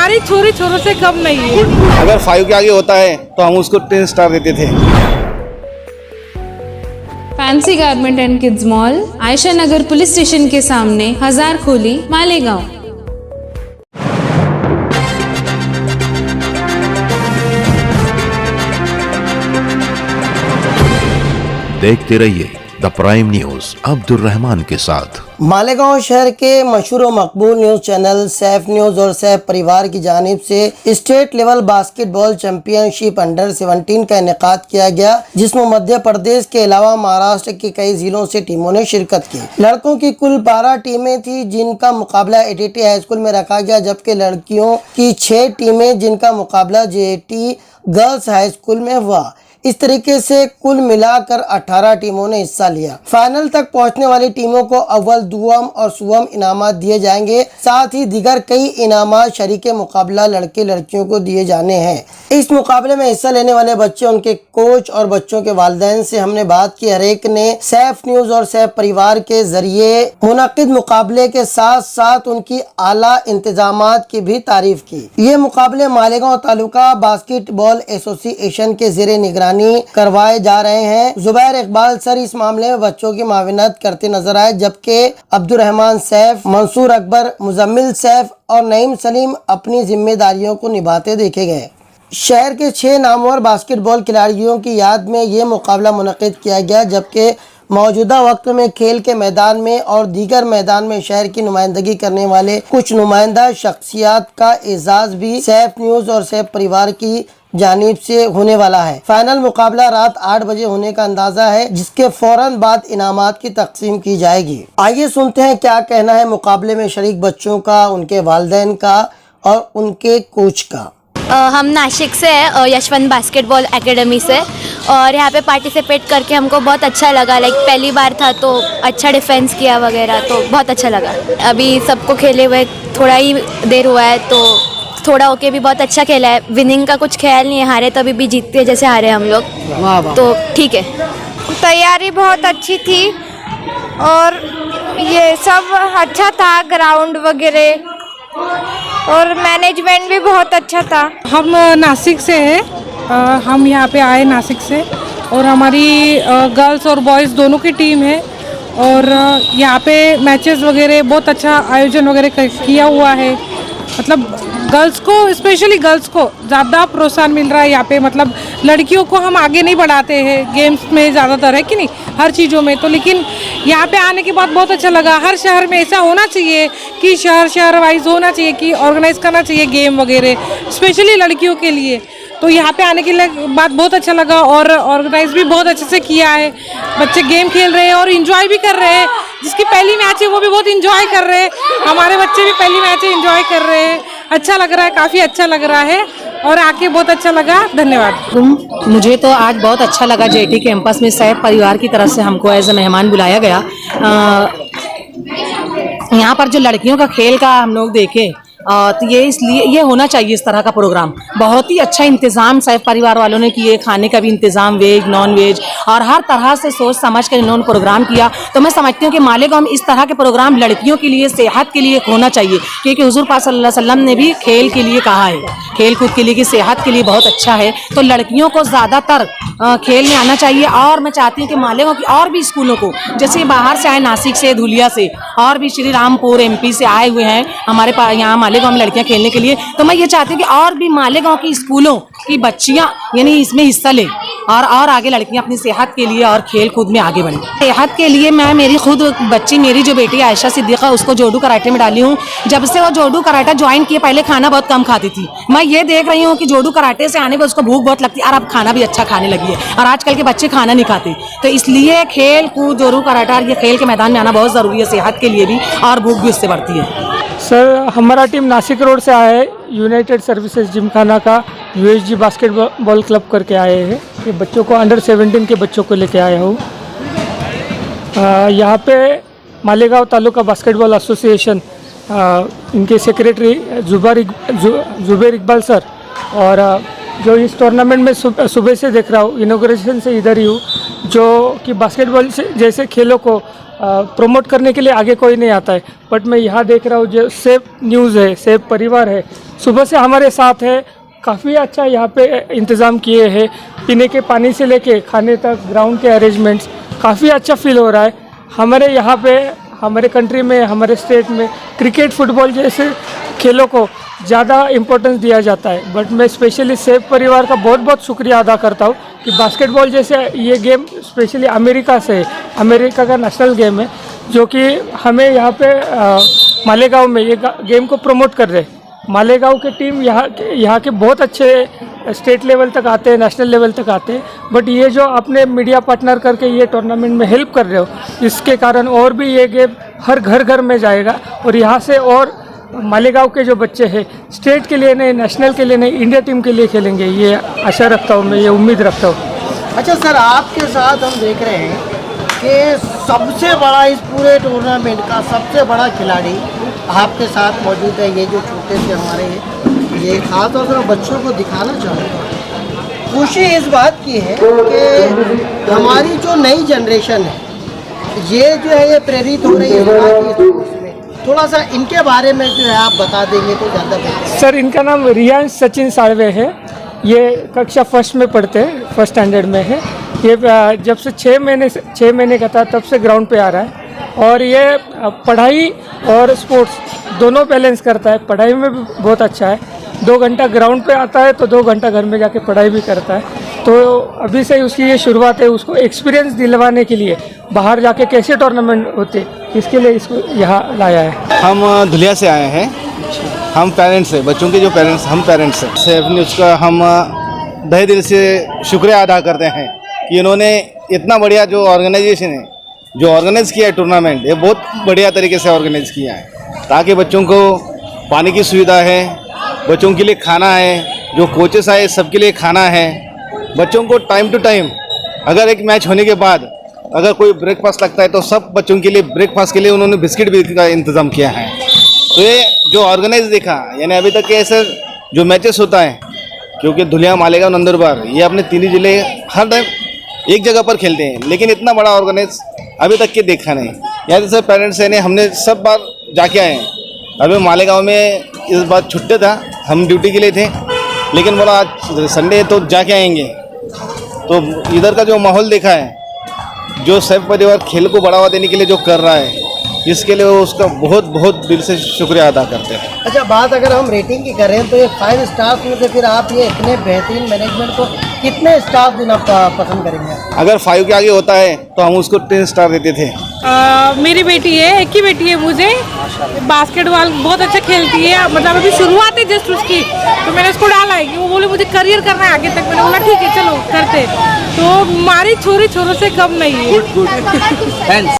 हमारी छोरी छोरों से कम नहीं है। अगर 5 के आगे होता है तो हम उसको 10 स्टार देते थे। Fancy garment and kids mall, Ayesha Nagar police station के सामने, हजार खोली, मालेगांव। देखते रहिए the prime news Abdul Rahman के साथ। मालेगांव शहर के मशहूर व मकबूल न्यूज चैनल सैफ न्यूज और सैफ परिवार की जानिब से state level basketball championship under 17 का इनेकाद किया गया, जिसमें मध्य प्रदेश के अलावा महाराष्ट्र के कई जिलों से टीमों ने शिरकत की। लड़कों की कुल 12 टीमें थी जिनका मुकाबला एटीटी हाई स्कूल में रखा गया, जबकि लड़कियों की 6 टीमें जिनका मुकाबला जेटी गर्ल्स हाई स्कूल में हुआ। इस तरीके से कुल मिलाकर 18 टीमों ने हिस्सा लिया। फाइनल तक पहुंचने वाली टीमों को अव्वल, दुआम और सुवम इनामात दिए जाएंगे। साथ ही दीगर कई इनामात शरीके मुकाबला लड़के लड़कियों को दिए जाने हैं। इस मुकाबले में हिस्सा लेने वाले बच्चे, उनके कोच और बच्चों के वालिदैन से हमने बात की। हर एक ने सैफ न्यूज और सैफ परिवार के जरिए मुनक्किद मुकाबले के साथ साथ उनकी आला इंतजामात की भी तारीफ की। ये मुकाबले मालेगांव तालुका बास्केटबॉल एसोसिएशन के ज़ेरे निगरानी करवाए जा रहे हैं। जुबैर इकबाल सर इस मामले में बच्चों की माविनत करते नजर आए, जबकि अब्दुल रहमान सैफ, मंसूर अकबर, मुजम्मिल सैफ और नईम सलीम अपनी जिम्मेदारियों को निभाते देखे गए। शहर के 6 नामवर बास्केटबॉल खिलाड़ियों की याद में ये मुकाबला मुनक्किद किया गया, जबकि मौजूदा वक्त में खेल के मैदान में और दीगर मैदान में शहर की नुमाइंदगी करने वाले कुछ नुमाइंदा शख्सियात का एजाज भी सैफ न्यूज और सैफ परिवार की जानिब से होने वाला है। फाइनल मुकाबला रात 8 बजे होने का अंदाजा है, जिसके फौरन बाद इनामात की तकसीम की जाएगी। आइए सुनते हैं क्या कहना है मुकाबले में शरीक बच्चों का, उनके वालिदैन का और उनके कोच का। हम नासिक से हैं, यशवंत बास्केटबॉल एकेडमी से, और यहाँ पे पार्टिसिपेट करके हमको बहुत अच्छा लगा। लाइक पहली बार था तो अच्छा डिफेंस किया वगैरह, तो बहुत अच्छा लगा। अभी सबको खेले हुए थोड़ा ही देर हुआ है तो थोड़ा ओके भी बहुत अच्छा खेला है। विनिंग का कुछ ख्याल नहीं है, हारे तो अभी भी जीतते हैं जैसे हारे हम लोग, तो ठीक है। तैयारी बहुत अच्छी थी और ये सब अच्छा था, ग्राउंड वगैरह और मैनेजमेंट भी बहुत अच्छा था। हम नासिक से हैं, हम यहाँ पे आए नासिक से, और हमारी गर्ल्स और बॉयज़ दोनों की टीम है, और यहाँ पे मैचेस वगैरह बहुत अच्छा आयोजन वगैरह किया हुआ है। मतलब गर्ल्स को, स्पेशली गर्ल्स को ज़्यादा प्रोत्साहन मिल रहा है यहाँ पे। मतलब लड़कियों को हम आगे नहीं बढ़ाते हैं गेम्स में ज़्यादातर, है कि नहीं, हर चीज़ों में। तो लेकिन यहाँ पे आने के बाद बहुत अच्छा लगा। हर शहर में ऐसा होना चाहिए कि शहर वाइज होना चाहिए कि ऑर्गेनाइज करना चाहिए गेम वगैरह, स्पेशली लड़कियों के लिए। तो यहाँ पे आने के बाद बहुत अच्छा लगा, और ऑर्गेनाइज भी बहुत अच्छे से किया है। बच्चे गेम खेल रहे हैं और इन्जॉय भी कर रहे हैं। जिसकी पहली मैच है वो भी बहुत इन्जॉय कर रहे हैं। हमारे बच्चे भी पहली मैच है, इन्जॉय कर रहे हैं। अच्छा लग रहा है, काफ़ी अच्छा लग रहा है, और आके बहुत अच्छा लगा। धन्यवाद। मुझे तो आज बहुत अच्छा लगा। जेटी कैंपस में सैफ परिवार की तरफ से हमको एज ए मेहमान बुलाया गया। यहाँ पर जो लड़कियों का खेल का हम लोग देखें, तो ये इसलिए ये होना चाहिए इस तरह का प्रोग्राम। बहुत ही अच्छा इंतज़ाम सैफ परिवार वालों ने किए, खाने का भी इंतज़ाम, वेज नॉन वेज, और हर तरह से सोच समझ कर इन्होंने प्रोग्राम किया। तो मैं समझती हूँ कि मालेगांव में इस तरह के प्रोग्राम लड़कियों के लिए, सेहत के लिए होना चाहिए, क्योंकि हुजूर पाक सल्लल्लाहु अलैहि वसल्लम ने भी खेल के लिए कहा है, खेल कूद के लिए कि सेहत के लिए बहुत अच्छा है। तो लड़कियों को ज़्यादातर खेल में आना चाहिए। और मैं चाहती हूँ कि मालेगांव की और भी स्कूलों को, जैसे बाहर से आए, नासिक से, धुलिया से, और भी श्री रामपुर MP से आए हुए हैं हमारे पास यहाँ मालेगांव में लड़कियां खेलने के लिए। तो मैं ये चाहती हूँ कि और भी मालेगांव की स्कूलों की बच्चियां यानी इसमें हिस्सा लें, और आगे लड़कियां अपनी सेहत के लिए और खेल कूद में आगे बढ़ें। सेहत के लिए मैं मेरी खुद बच्ची, मेरी जो बेटी आयशा सिद्दीक़ा, उसको जोडू कराटे में डाली हूँ। जब से वो जोडू कराटा ज्वाइन किए, पहले खाना बहुत कम खाती थी। मैं ये देख रही हूँ कि जोडू कराटे से आने पर उसको भूख बहुत लगती है, और अब खाना भी अच्छा खाने लगी है। और आजकल के बच्चे खाना नहीं खाते, तो इसलिए खेल कूद, जोडू कराटा, ये खेल के मैदान में आना बहुत ज़रूरी है सेहत के लिए भी, और भूख भी उससे बढ़ती है। सर, हमारा टीम नासिक रोड से आया है, यूनाइटेड सर्विसेज जिमखाना का USG बास्केटबॉल क्लब करके आए हैं। ये बच्चों को अंडर 17 के बच्चों को लेके आया हूँ। यहाँ पे मालेगांव तालुका बास्केटबॉल एसोसिएशन, इनके सेक्रेटरी जुबैर इकबाल सर, और जो इस टूर्नामेंट में सुबह से देख रहा हूँ, इनॉग्रेशन से इधर ही हूँ, जो कि बास्केटबॉल से जैसे खेलों को प्रमोट करने के लिए आगे कोई नहीं आता है। बट मैं यहाँ देख रहा हूँ जो सेफ न्यूज़ है, सेफ परिवार है, सुबह से हमारे साथ है। काफ़ी अच्छा यहाँ पे इंतज़ाम किए हैं, पीने के पानी से लेके खाने तक, ग्राउंड के अरेंजमेंट्स, काफ़ी अच्छा फील हो रहा है। हमारे यहाँ पे, हमारे कंट्री में, हमारे स्टेट में क्रिकेट, फुटबॉल जैसे खेलों को ज़्यादा इम्पोर्टेंस दिया जाता है। बट मैं स्पेशली सेफ परिवार का बहुत बहुत शुक्रिया अदा करता हूँ कि बास्केटबॉल जैसे ये गेम स्पेशली अमेरिका से है, अमेरिका का नेशनल गेम है, जो कि हमें यहाँ पे मालेगांव में ये गेम को प्रमोट कर रहे हैं। मालेगांव के टीम यहाँ के बहुत अच्छे स्टेट लेवल तक आते हैं, नेशनल लेवल तक आते हैं। बट ये जो अपने मीडिया पार्टनर करके ये टूर्नामेंट में हेल्प कर रहे हो, इसके कारण और भी ये गेम हर घर में जाएगा और यहाँ से और मालेगांव के जो बच्चे हैं स्टेट के लिए नहीं, नेशनल के लिए नहीं, इंडिया टीम के लिए खेलेंगे। ये आशा रखता हूँ मैं, ये उम्मीद रखता हूँ। अच्छा सर, आपके साथ हम देख रहे हैं कि सबसे बड़ा इस पूरे टूर्नामेंट का सबसे बड़ा खिलाड़ी आपके साथ मौजूद है। ये जो छोटे से हमारे, ये खास तौर से बच्चों को दिखाना चाहूँगा। खुशी इस बात की है कि हमारी जो नई जनरेशन है ये जो है ये प्रेरित हो रही है। थोड़ा सा इनके बारे में जो है आप बता देंगे तो ज़्यादा बेहतर। सर, इनका नाम रियांश सचिन साळवे है। ये कक्षा फर्स्ट में पढ़ते हैं, फर्स्ट स्टैंडर्ड में है। ये जब से 6 महीने का था तब से ग्राउंड पे आ रहा है और ये पढ़ाई और स्पोर्ट्स दोनों बैलेंस करता है। पढ़ाई में भी बहुत अच्छा है, 2 घंटा ग्राउंड पे आता है तो 2 घंटा घर में जाके पढ़ाई भी करता है। तो अभी से उसकी ये शुरुआत है, उसको एक्सपीरियंस दिलवाने के लिए बाहर जाके कैसे टूर्नामेंट होते, इसके लिए इसको यहाँ लाया है। हम धुलिया से आए हैं, हम पेरेंट्स हैं, बच्चों के जो पेरेंट्स, हम पेरेंट्स हैं। सेफ न्यूज़ का हम तहे दिल से शुक्रिया अदा करते हैं कि इन्होंने इतना बढ़िया जो ऑर्गेनाइजेशन है, जो ऑर्गेनाइज़ किया है टूर्नामेंट, ये बहुत बढ़िया तरीके से ऑर्गेनाइज़ किया है ताकि बच्चों को पानी की सुविधा है, बच्चों के लिए खाना है, जो कोचेस आए सबके लिए खाना है, बच्चों को टाइम टू टाइम, अगर एक मैच होने के बाद अगर कोई ब्रेकफास्ट लगता है तो सब बच्चों के लिए ब्रेकफास्ट के लिए उन्होंने बिस्किट भी का इंतज़ाम किया है। तो ये जो ऑर्गेनाइज देखा, यानी अभी तक के ऐसे जो मैचेस होता है, क्योंकि धुलिया, मालेगांव, नंदुरबार ये अपने 3 जिले हर टाइम एक जगह पर खेलते हैं, लेकिन इतना बड़ा ऑर्गेनाइज अभी तक के देखा नहीं। यहाँ जैसे पेरेंट्स हैं, हमने सब बार जाके आए हैं। अभी मालेगांव में इस बार छुट्टी था, हम ड्यूटी के लिए थे, लेकिन बोला आज संडे है तो जाके आएंगे। तो इधर का जो माहौल देखा है, जो सेफ परिवार खेल को बढ़ावा देने के लिए जो कर रहा है, इसके लिए उसका बहुत बहुत दिल से शुक्रिया अदा करते हैं। अच्छा, बात अगर हम रेटिंग की करें तो ये 5 स्टार्स में से फिर आप ये इतने बेहतरीन मैनेजमेंट को कितने स्टार देना पसंद करेंगे? अगर 5 के आगे होता है तो हम उसको 10 स्टार देते थे। मेरी बेटी है, एक ही बेटी है मुझे, बास्केटबॉल बहुत अच्छा खेलती है। मतलब अभी शुरुआत है जस्ट उसकी, तो मैंने उसको डाला है कि वो बोले मुझे करियर करना है आगे तक। मैंने बोला ठीक है चलो करते। तो हमारी छोरी छोरों से कम नहीं है।